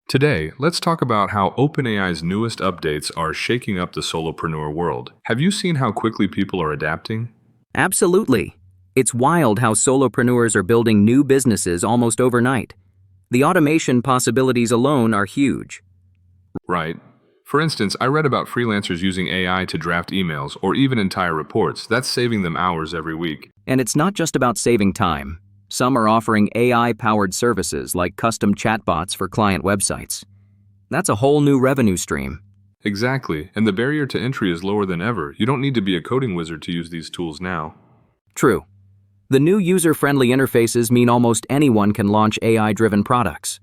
Today, let's talk about how OpenAI's newest updates are shaking up the solopreneur world. Have you seen how quickly people are adapting? Absolutely. It's wild how solopreneurs are building new businesses almost overnight. The automation possibilities alone are huge. Right. For instance, I read about freelancers using AI to draft emails or even entire reports. That's saving them hours every week. And it's not just about saving time. Some are offering AI-powered services like custom chatbots for client websites. That's a whole new revenue stream. Exactly, and the barrier to entry is lower than ever. You don't need to be a coding wizard to use these tools now. True. The new user-friendly interfaces mean almost anyone can launch AI-driven products.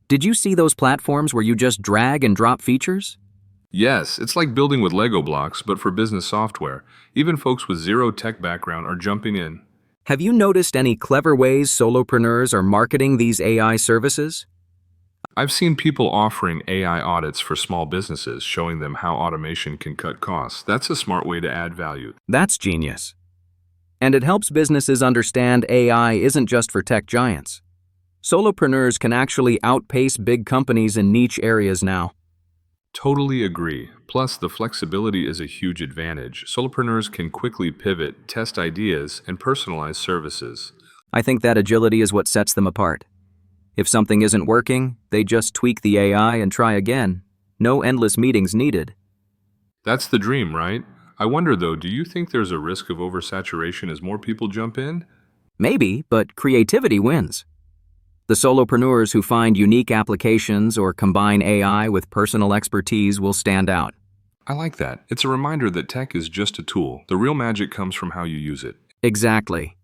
Did you see those platforms where you just drag and drop features? Yes, it's like building with Lego blocks, but for business software. Even folks with zero tech background are jumping in. Have you noticed any clever ways solopreneurs are marketing these AI services? I've seen people offering AI audits for small businesses, showing them how automation can cut costs. That's a smart way to add value. That's genius. And it helps businesses understand AI isn't just for tech giants. Solopreneurs can actually outpace big companies in niche areas now. Totally agree. Plus, the flexibility is a huge advantage. Solopreneurs can quickly pivot, test ideas, and personalize services. I think that agility is what sets them apart. If something isn't working, they just tweak the AI and try again. No endless meetings needed. That's the dream, right? I wonder though, do you think there's a risk of oversaturation as more people jump in? Maybe, but creativity wins. The solopreneurs who find unique applications or combine AI with personal expertise will stand out. I like that. It's a reminder that tech is just a tool. The real magic comes from how you use it. Exactly.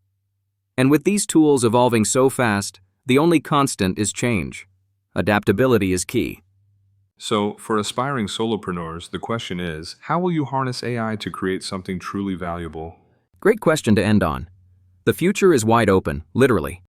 And with these tools evolving so fast, the only constant is change. Adaptability is key. So, for aspiring solopreneurs, the question is, how will you harness AI to create something truly valuable? Great question to end on. The future is wide open, literally.